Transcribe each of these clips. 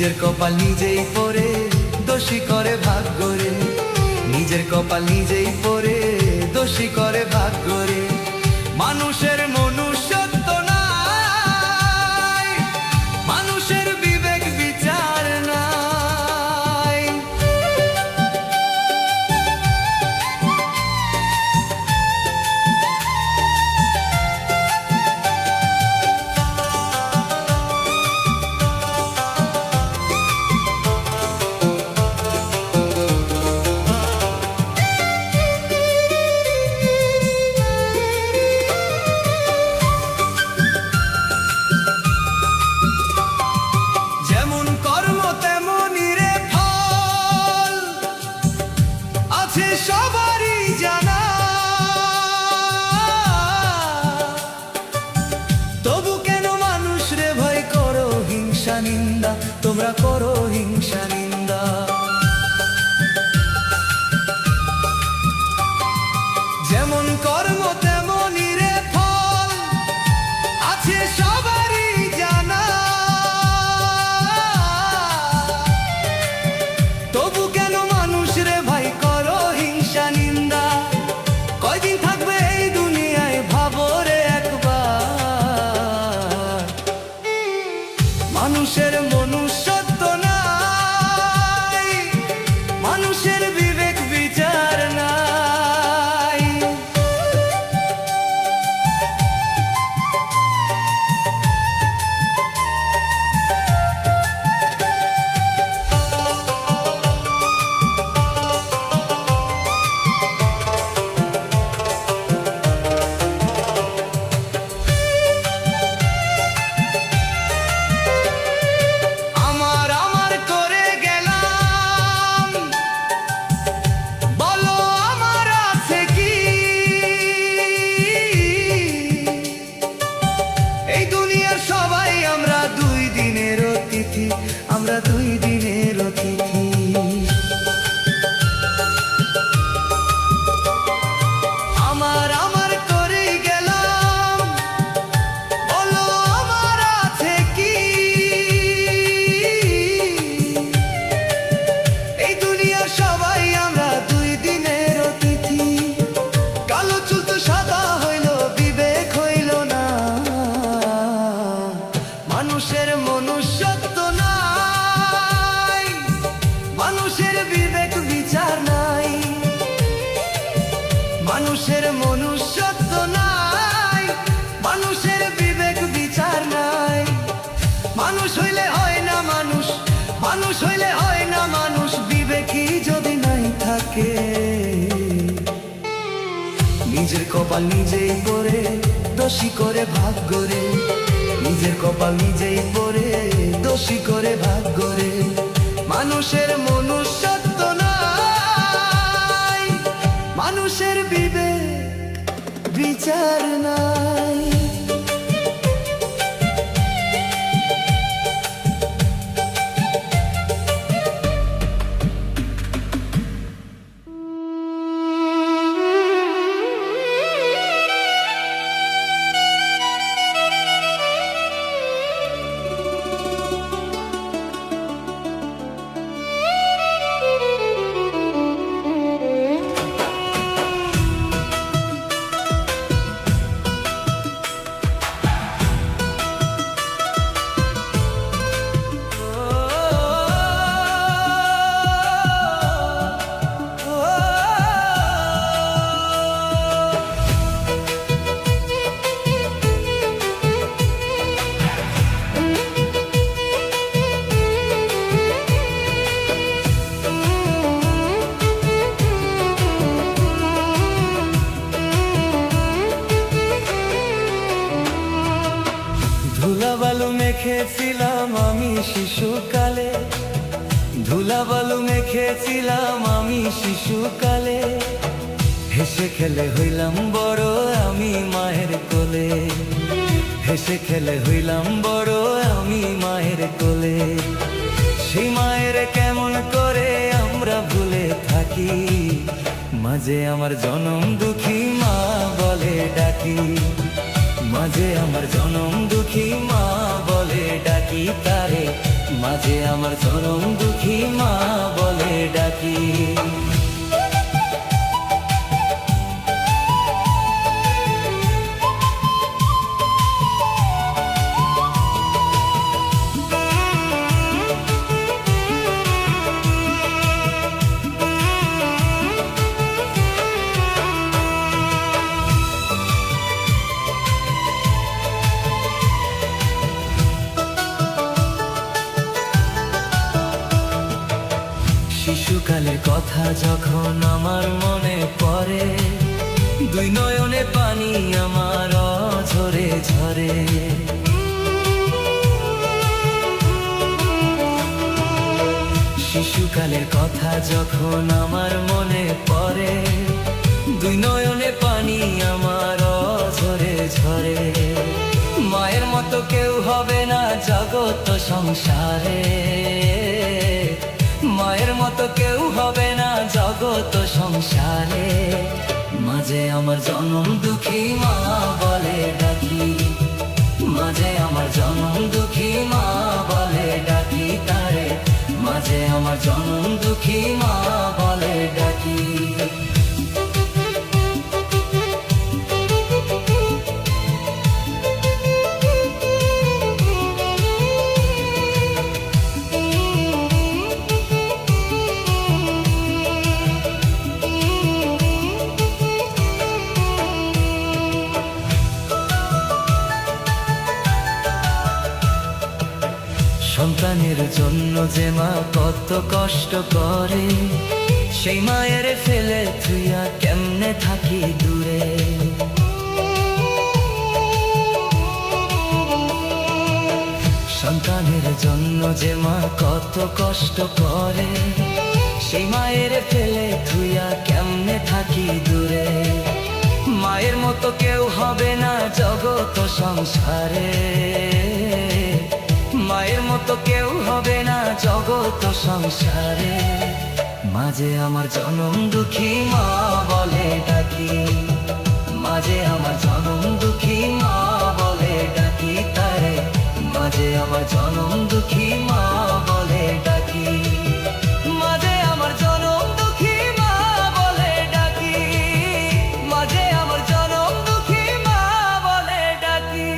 নিজের কপাল নিজেই পড়ে দোষী করে ভাগ্য রে, নিজের কপাল নিজেই পড়ে দোষী করে ভাগ্য রে। মানুষের মনুষ্যত্ব নাই, মানুষের বিবেক বিচার নাই। সবারই জানা, তবু কেন মানুষ রে ভয় করো হিংসা নিন্দা, তোমরা করো হিংসা নিন্দা। যেমন কর্ম তেমনই রে ফল, আছে সবারই জানা, তবু কেন মানুষ রে ভাই করো হিংসা নিন্দা। কয়দিন থাকবে এই দুনিয়ায় ভাবো রে একবার, মানুষের মনুষ্যত্ব নাই, মানুষের বিবেক বিচার নাই। আমরা দুই দিনের অতিথি, আমার আমার করে গেলাম, বলো আমার আছে কি? এই দুনিয়ার সবাই আমরা দুই দিনের অতিথি। কালো চুল তো সাদা হইল, বিবেক হইল না, মানুষের মনুষ্যত্ব নাই, মানুষের বিবেক বিচার নাই, মানুষের মনুষ্যত্ব নাই, মানুষের বিবেক বিচার নাই। মানুষ হইলে হয় না মানুষ, মানুষ হইলে হয় না মানুষ, বিবেকই যদি নাই থাকে। নিজের কপাল নিজেই পড়ে দোষী করে ভাগ্য রে, নিজের কপাল নিজেই পড়ে দোষী করে ভাগ্য রে। মানুষের মনুষ্যত্ব নাই, মানুষের বিবেক বিচার নাই। ধুলাবালু মেখেছিলাম আমি শিশুকালে, ধুলাবালু মেখেছিলাম আমি শিশুকালে, হেসে খেলে হইলাম বড় আমি মায়ের কোলে, হেসে খেলে হইলাম বড় আমি মায়ের কোলে। সেই মায়ের কেমন করে আমরা ভুলে থাকি, মাঝে আমার জনম দুঃখী মা বলে ডাকি, মাঝে আমার জনম দুঃখী মা বলে ডাকি তারে, মাঝে আমার চরম দুঃখী মা বলে ডাকি। শিশুকালের কথা যখন আমার মনে পড়ে, দুই নয়নে পানি আমার ঝরে ঝরে। শিশুকালের কথা যখন আমার মনে পড়ে, দুই নয়নে পানি আমার ঝরে ঝরে। মায়ের মতো কেউ হবে না জগৎ সংসারে, মায়ের মতো কেউ হবে না জগৎ সংসারে। মাঝে আমার জনম দুঃখী মা বলে ডাকি, মাঝে আমার জনম দুঃখী মা বলে ডাকি তারে, মাঝে আমার জনম দুঃখী মা বলে ডাকি। সন্তানের জন্য যে মা কত কষ্ট করে, সেই মায়ের ফেলে তুইয়া কেমনে থাকি দূরে। সন্তানের জন্য যে মা কত কষ্ট করে, সেই মায়ের ফেলে তুইয়া কেমনে থাকি দূরে। মায়ের মতো কেউ হবে না জগৎ সংসারে, মায়ের মতো কেউ হবে না জগৎ সংসারে। মাঝে আমার জনম দুঃখী মা বলে ডাকি, মাঝে আমার জনম দুঃখী মা বলে ডাকি তারে, মাঝে আমার জনম দুঃখী মা বলে ডাকি। মাঝে আমার জনম দুঃখী মা বলে ডাকি, মাঝে আমার জনম দুঃখী মা বলে ডাকি।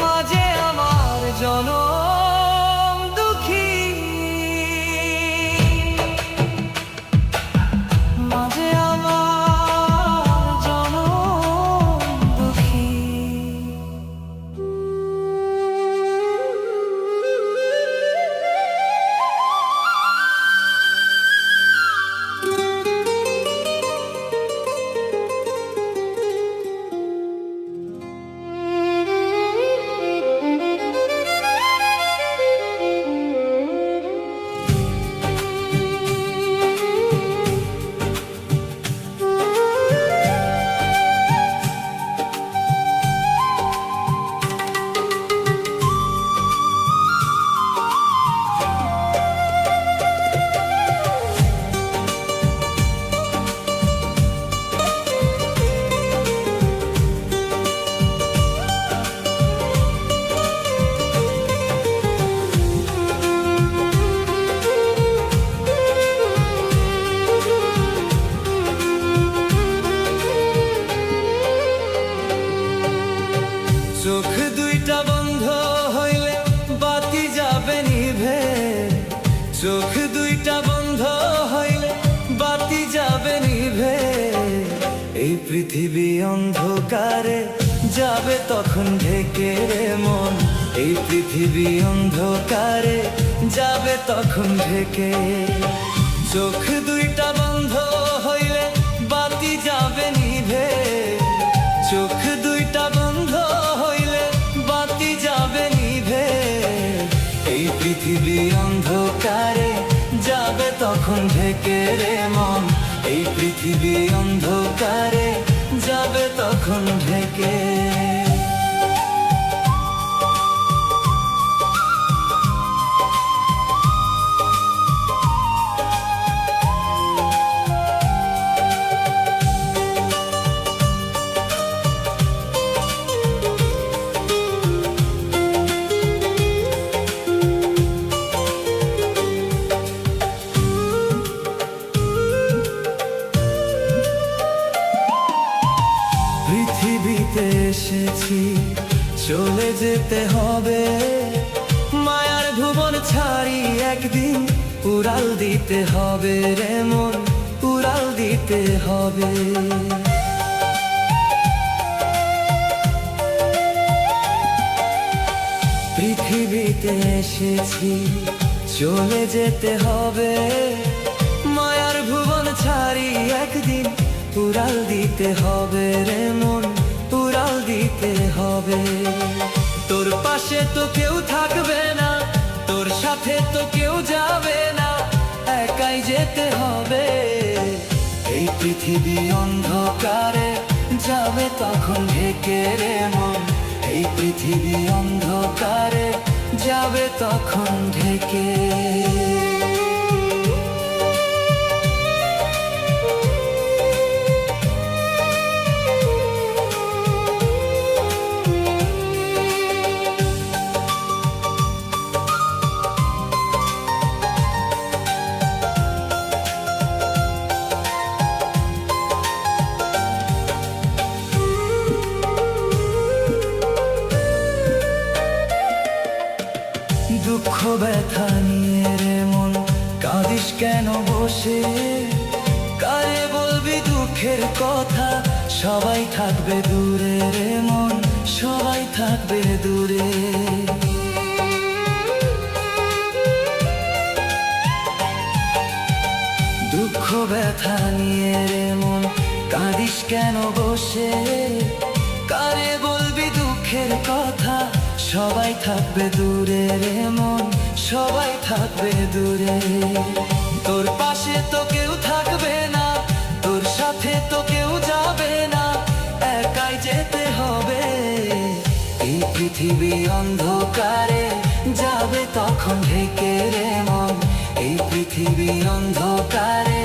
মাঝে আমার জনম দুঃখী, মাঝে আমার জনম দুঃখী। চোখ দুইটা বন্ধ হইলে বাতি যাবে নিভে, চোখ দুইটা বন্ধ হইলে বাতি যাবে নিভে। এই পৃথিবী অন্ধকারে যাবে তখন ঢেকে রে মন, এই পৃথিবী অন্ধকারে যাবে তখন ঢেকে। চোখ দুইটা বন্ধ হইলে বাতি যাবে নিভে, চোখ দুইটা বন্ধ হইলে বাতি যাবে নিভে। এই পৃথিবী অন্ধকারে যাবে তখন ঢেকে রে মন, এই পৃথিবী অন্ধকারে যাবে তখন ঢেকে। এসেছি, চলে যেতে হবে। মায়ার ভুবন ছাড়ি একদিন উড়াল দিতে হবে রে মন, উড়াল দিতে হবে। পৃথিবীতে এসেছি, চলে যেতে হবে। মায়ার ভুবন ছাড়ি একদিন উড়াল দিতে হবে রে মন, উড়াল দিতে হবে। তোর পাশে তো কেউ থাকবে না, তোর সাথে তো কেউ যাবে না, একাই যেতে হবে। এই পৃথিবী অন্ধকারে যাবে তখন ঢেকে রে মন, এই পৃথিবী অন্ধকারে যাবে তখন ঢেকে। দুঃখ ব্যথা নিয়ে রে মন কাঁদিস কেন বসে, কারে বলবি দুঃখের কথা, সবাই থাকবে দূরে রে মন, সবাই থাকবে দূরে। দুঃখ ব্যথা নিয়ে রে মন কাঁদিস কেন বসে, কারে বলবি দুঃখের কথা, সবাই থাকবে দূরে রে মন, সবাই থাকবে দূরে। তোর পাশে তো কেউ থাকবে না, তোর সাথে তো কেউ যাবে না, একাই যেতে হবে। এই পৃথিবী অন্ধকারে যাবে তখন ঢেকে রে মন, এই পৃথিবী অন্ধকারে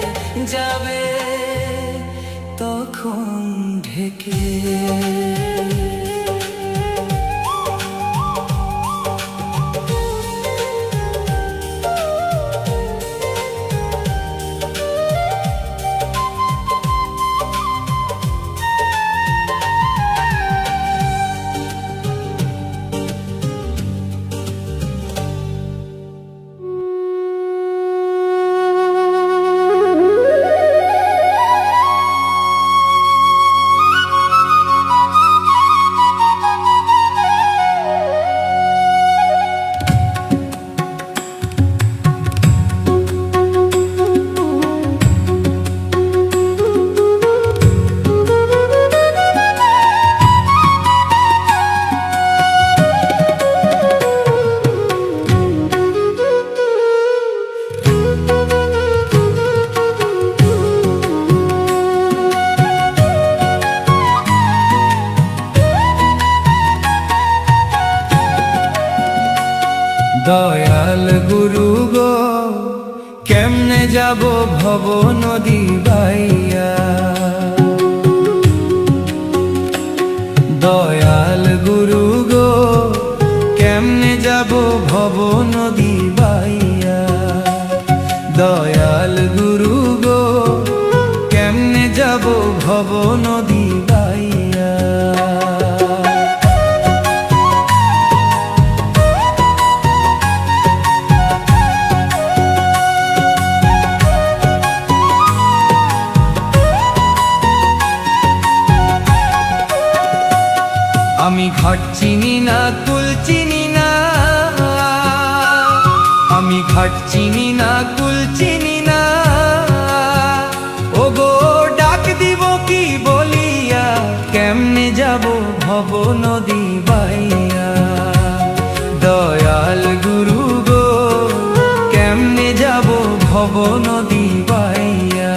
যাবে তখন ঢেকে। দয়াল গুরু গো কেমনে যাব ভব নদী বাইয়া, দয়াল গুরু গো কেমনে যাব ভব নদী বাইয়া, দয়াল গুরু গো কেমনে যাব ভব নদী বাইয়া। আমি ঘাট চিনি না, কুল চিনি না, আমি ঘাট চিনি না, কুল চিনি না, ও গো ডাক দিব কি বলিয়া, কেমনে যাব ভব নদী বাইয়া। দয়াল গুরু গো কেমনে যাব ভব নদী বাইয়া।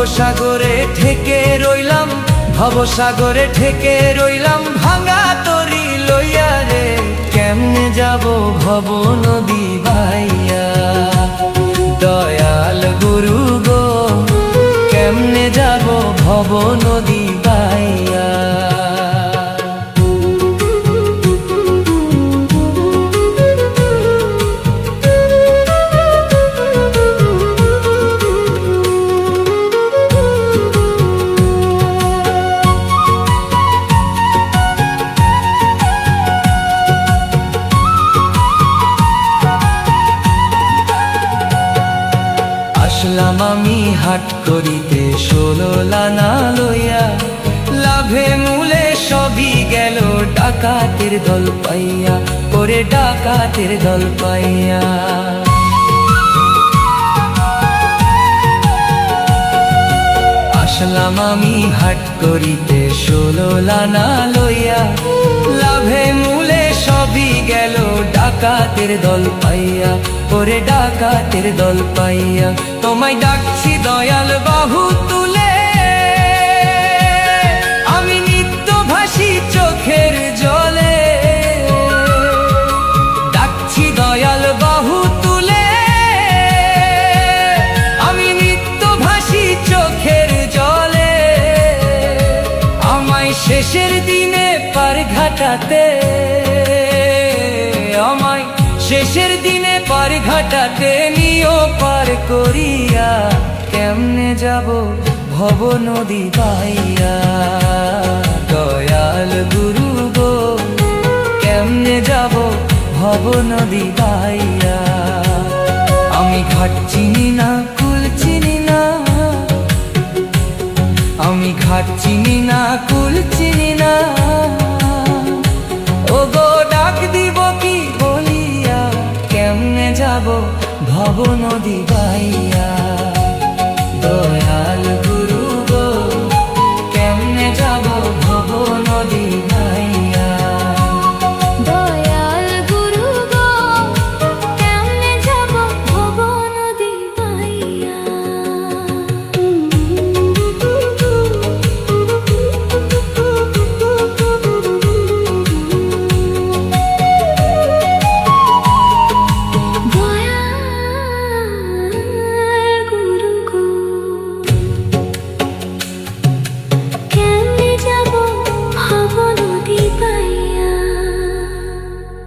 ভবসাগরে ঠেকে রইলাম, ভবসাগরে ঠেকে রইলাম ভাঙা তরি লইয়া রে। কেমনে যাব ভব নদী বাইয়া, দয়াল গুরু গো কেমনে যাব ভব নদী বাইয়া। আসলাম আমি হাট করিতে 16 লানা লইয়া, লাভে মূলে সবই গেল ডাকাতের দল পাইয়া, ওরে ডাকাতের দল পাইয়া। আসলাম আমি হাট করিতে 16 লানা লইয়া, লাভে মূলে সবই গেল ডাকাতের দল পাইয়া, ওরে ডাকাতের দল পাইয়া। তোমায় ডাকছি দয়াল বাহু তুলে, আমি নিত্য ভাসি চোখের জলে। ডাকছি দয়াল বাহু তুলে, আমি নিত্য ভাসি চোখের জলে। আমায় শেষের দিনে পার ঘাটাতে, আমায় শেষের দিনে পার ঘাটাতে নিও পার করিয়া। কেমনে যাব ভব নদী পাইয়া, দয়াল গুরু গো কেমনে যাব ভব নদী পাইয়া। আমি ঘাট চিনি না, কুল চিনি না, আমি ঘাট চিনি না, কুল চিনি না। ও গো ডাক দিব কি বলিয়া, কেমনে যাব ভব নদী বাইয়া।